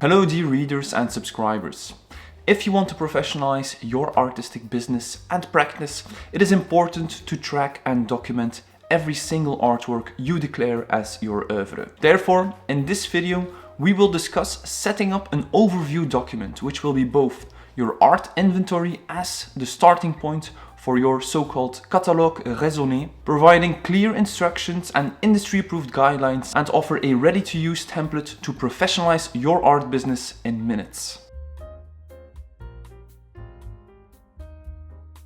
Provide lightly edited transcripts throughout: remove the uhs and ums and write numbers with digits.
Hello dear readers and subscribers. If you want to professionalize your artistic business and practice, it is important to track and document every single artwork you declare as your oeuvre. Therefore, in this video, we will discuss setting up an overview document, which will be both your art inventory as the starting point for your so-called catalogue raisonné, providing clear instructions and industry-approved guidelines, and offer a ready-to-use template to professionalize your art business in minutes.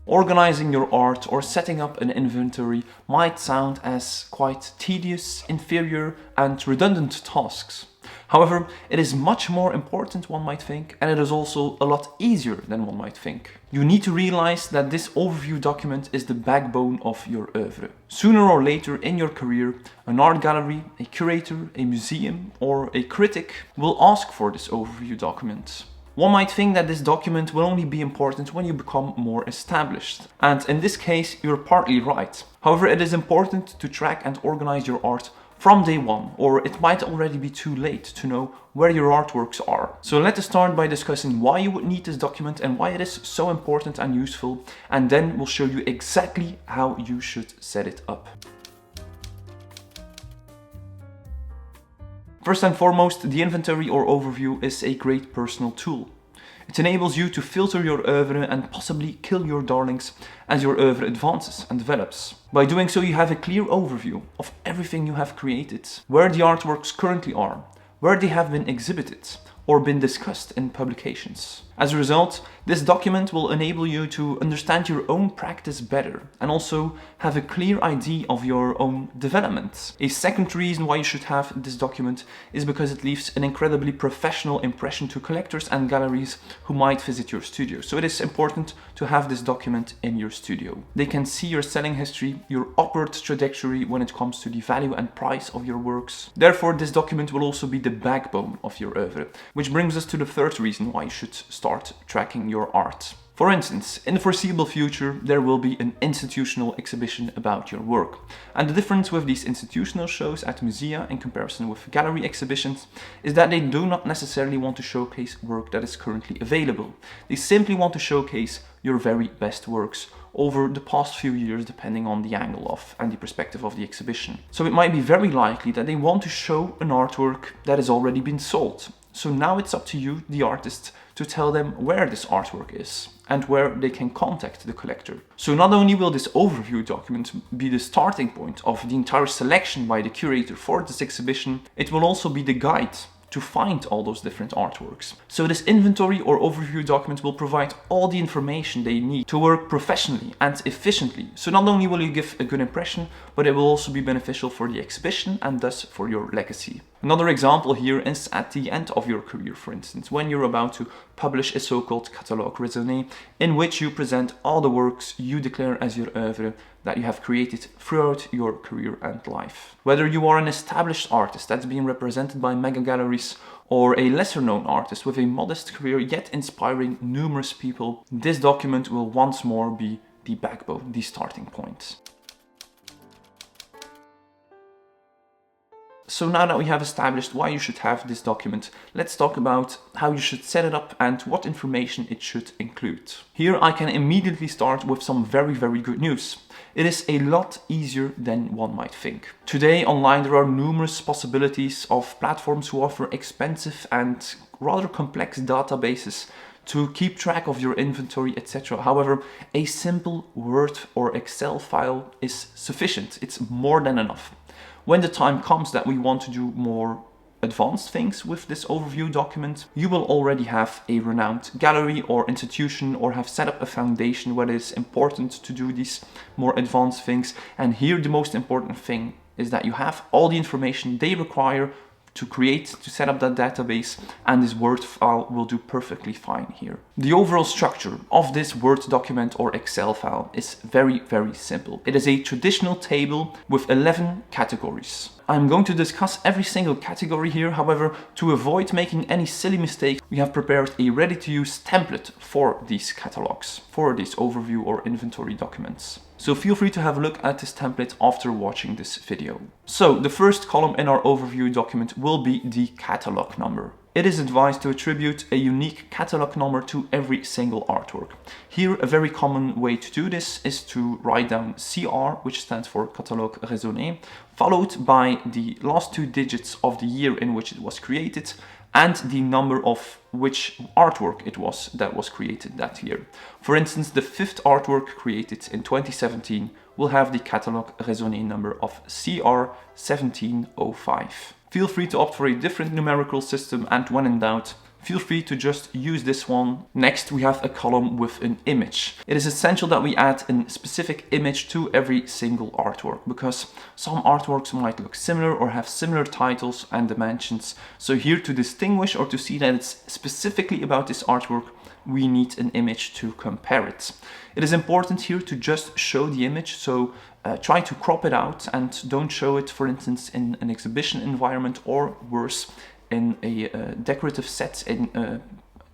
Organizing your art or setting up an inventory might sound as quite tedious, inferior, and redundant tasks. However, it is much more important, one might think, and it is also a lot easier than one might think. You need to realize that this overview document is the backbone of your oeuvre. Sooner or later in your career, an art gallery, a curator, a museum, or a critic will ask for this overview document. One might think that this document will only be important when you become more established. And in this case, you're partly right. However, it is important to track and organize your art from day one, or it might already be too late to know where your artworks are. So let us start by discussing why you would need this document and why it is so important and useful, and then we'll show you exactly how you should set it up. First and foremost, the inventory or overview is a great personal tool. It enables you to filter your oeuvre and possibly kill your darlings as your oeuvre advances and develops. By doing so, you have a clear overview of everything you have created, where the artworks currently are, where they have been exhibited or been discussed in publications. As a result, this document will enable you to understand your own practice better and also have a clear idea of your own development. A second reason why you should have this document is because it leaves an incredibly professional impression to collectors and galleries who might visit your studio. So it is important to have this document in your studio. They can see your selling history, your upward trajectory when it comes to the value and price of your works. Therefore, this document will also be the backbone of your oeuvre, which brings us to the third reason why you should start tracking your art. For instance, in the foreseeable future, there will be an institutional exhibition about your work. And the difference with these institutional shows at musea in comparison with gallery exhibitions is that they do not necessarily want to showcase work that is currently available. They simply want to showcase your very best works over the past few years, depending on the angle of and the perspective of the exhibition. So it might be very likely that they want to show an artwork that has already been sold. So now it's up to you, the artist, to tell them where this artwork is and where they can contact the collector. So not only will this overview document be the starting point of the entire selection by the curator for this exhibition, it will also be the guide to find all those different artworks. So this inventory or overview document will provide all the information they need to work professionally and efficiently. So not only will you give a good impression, but it will also be beneficial for the exhibition and thus for your legacy. Another example here is at the end of your career, for instance, when you're about to publish a so-called catalogue raisonné, in which you present all the works you declare as your oeuvre that you have created throughout your career and life. Whether you are an established artist that's being represented by mega galleries or a lesser-known artist with a modest career yet inspiring numerous people, this document will once more be the backbone, the starting point. So now that we have established why you should have this document, let's talk about how you should set it up and what information it should include. Here I can immediately start with some very good news. It is a lot easier than one might think. Today online there are numerous possibilities of platforms who offer expensive and rather complex databases to keep track of your inventory, etc. However, a simple Word or Excel file is sufficient. It's more than enough. When the time comes that we want to do more advanced things with this overview document, you will already have a renowned gallery or institution or have set up a foundation where it is important to do these more advanced things. And here the most important thing is that you have all the information they require to set up that database, and this Word file will do perfectly fine here. The overall structure of this Word document or Excel file is very simple. It is a traditional table with 11 categories. I'm going to discuss every single category here. However, to avoid making any silly mistakes, we have prepared a ready-to-use template for these catalogs, for these overview or inventory documents. So feel free to have a look at this template after watching this video. So the first column in our overview document will be the catalog number. it is advised to attribute a unique catalog number to every single artwork. Here, a very common way to do this is to write down CR, which stands for Catalogue Raisonné, followed by the last 2 digits of the year in which it was created, and the number of which artwork it was that was created that year. For instance, the 5th artwork created in 2017 will have the Catalogue Raisonné number of CR1705. Feel free to opt for a different numerical system, and when in doubt, feel free to just use this one. Next, we have a column with an image. It is essential that we add a specific image to every single artwork, because some artworks might look similar or have similar titles and dimensions. So here, to distinguish or to see that it's specifically about this artwork, we need an image to compare it. It is important here to just show the image, so try to crop it out and don't show it, for instance, in an exhibition environment, or worse, in a decorative set in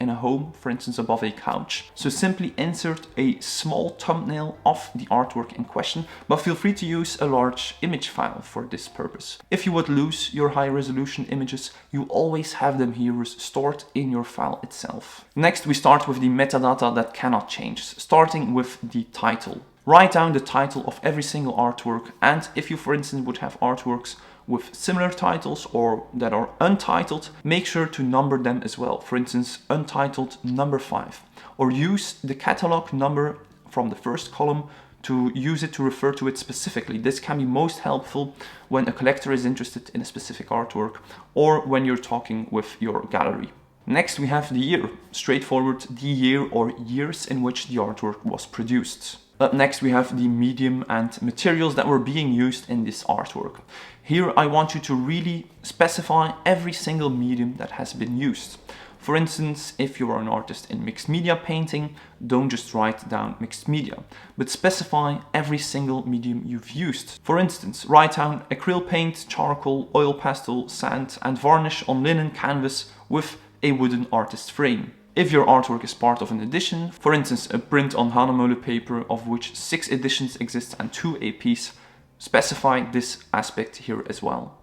a home, for instance, above a couch. So simply insert a small thumbnail of the artwork in question, but feel free to use a large image file for this purpose. If you would lose your high resolution images, you always have them here stored in your file itself. Next, we start with the metadata that cannot change, starting with the title. Write down the title of every single artwork, and if you, for instance, would have artworks with similar titles or that are untitled, make sure to number them as well. For instance, untitled number 5, or use the catalog number from the first column to use it to refer to it specifically. This can be most helpful when a collector is interested in a specific artwork, or when you're talking with your gallery. Next, we have the year. Straightforward, the year or years in which the artwork was produced. Up next, we have the medium and materials that were being used in this artwork. Here, I want you to really specify every single medium that has been used. For instance, if you are an artist in mixed media painting, don't just write down mixed media, but specify every single medium you've used. For instance, write down acrylic paint, charcoal, oil pastel, sand, and varnish on linen canvas with a wooden artist frame. If your artwork is part of an edition, for instance a print on Hanemölle paper of which 6 editions exist and 2 a piece, specify this aspect here as well.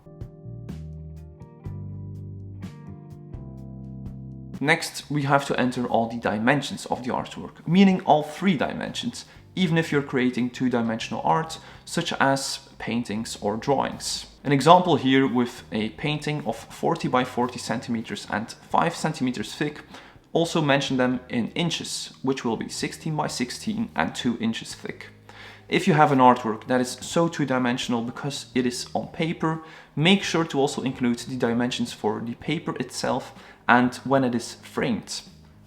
Next, we have to enter all the dimensions of the artwork, meaning all 3 dimensions, even if you're creating 2-dimensional art, such as paintings or drawings. An example here with a painting of 40 by 40 centimeters and 5 centimeters thick. Also mention them in inches, which will be 16 by 16 and 2 inches thick. If you have an artwork that is so 2-dimensional because it is on paper, make sure to also include the dimensions for the paper itself and when it is framed.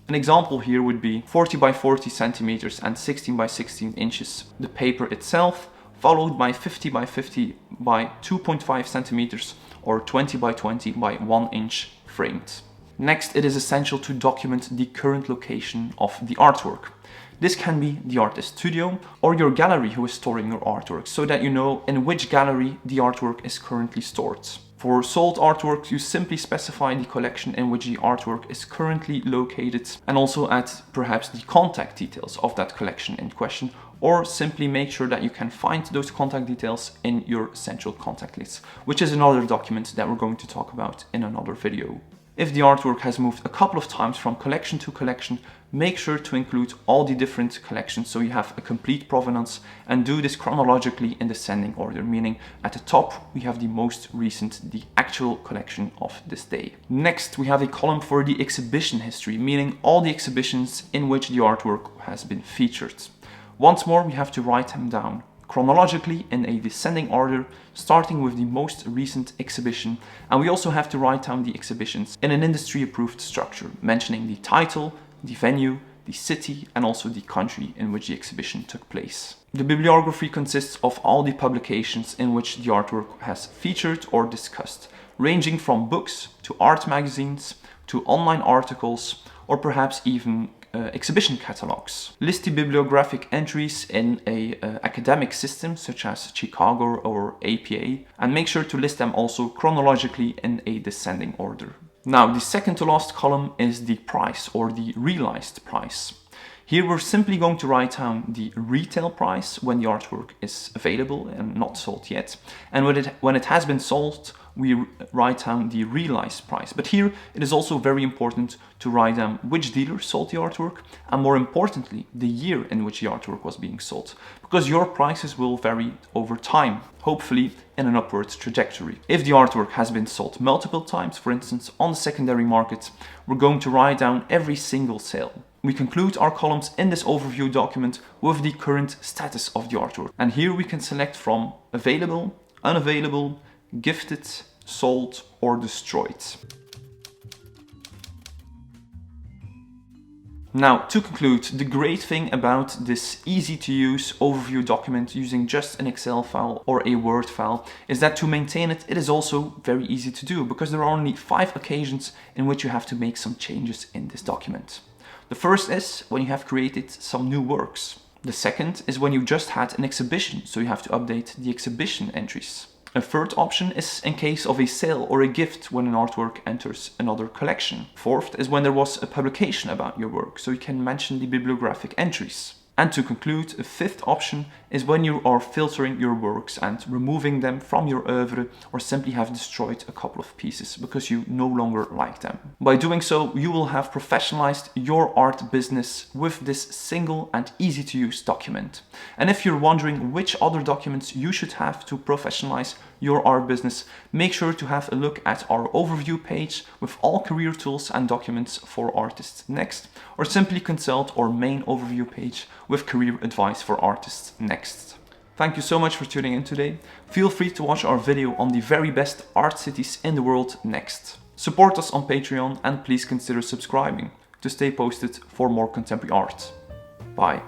An example here would be 40 by 40 centimeters and 16 by 16 inches, the paper itself, followed by 50 by 50 by 2.5 centimeters or 20 by 20 by 1 inch framed. Next, it is essential to document the current location of the artwork. This can be the artist studio or your gallery who is storing your artwork, so that you know in which gallery the artwork is currently stored. For sold artworks, you simply specify the collection in which the artwork is currently located, and also add perhaps the contact details of that collection in question, or simply make sure that you can find those contact details in your central contact list, which is another document that we're going to talk about in another video. If the artwork has moved a couple of times from collection to collection, make sure to include all the different collections so you have a complete provenance, and do this chronologically in descending order, meaning at the top we have the most recent, the actual collection of this day. Next, we have a column for the exhibition history, meaning all the exhibitions in which the artwork has been featured. Once more, we have to write them down chronologically in a descending order, starting with the most recent exhibition, and we also have to write down the exhibitions in an industry-approved structure, mentioning the title, the venue, the city, and also the country in which the exhibition took place. The bibliography consists of all the publications in which the artwork has featured or discussed, ranging from books to art magazines to online articles, or perhaps even exhibition catalogs. List the bibliographic entries in a academic system such as Chicago or APA, and make sure to list them also chronologically in a descending order. Now, the second to last column is the price, or the realized price. Here we're simply going to write down the retail price when the artwork is available and not sold yet, and when it has been sold, we write down the realized price. But here it is also very important to write down which dealer sold the artwork, and more importantly, the year in which the artwork was being sold, because your prices will vary over time, hopefully in an upward trajectory. If the artwork has been sold multiple times, for instance on the secondary market, we're going to write down every single sale. We conclude our columns in this overview document with the current status of the artwork. And here we can select from available, unavailable, gifted, sold, or destroyed. Now, to conclude, the great thing about this easy to use overview document using just an Excel file or a Word file is that to maintain it, it is also very easy to do, because there are only 5 occasions in which you have to make some changes in this document. The first is when you have created some new works. The second is when you just had an exhibition, so you have to update the exhibition entries. A third option is in case of a sale or a gift when an artwork enters another collection. Fourth is when there was a publication about your work, so you can mention the bibliographic entries. And to conclude, a fifth option is when you are filtering your works and removing them from your oeuvre, or simply have destroyed a couple of pieces because you no longer like them. By doing so, you will have professionalized your art business with this single and easy to use document. And if you're wondering which other documents you should have to professionalize your art business, make sure to have a look at our overview page with all career tools and documents for artists next, or simply consult our main overview page with career advice for artists next. Thank you so much for tuning in today. Feel free to watch our video on the very best art cities in the world next. Support us on Patreon and please consider subscribing to stay posted for more contemporary art. Bye.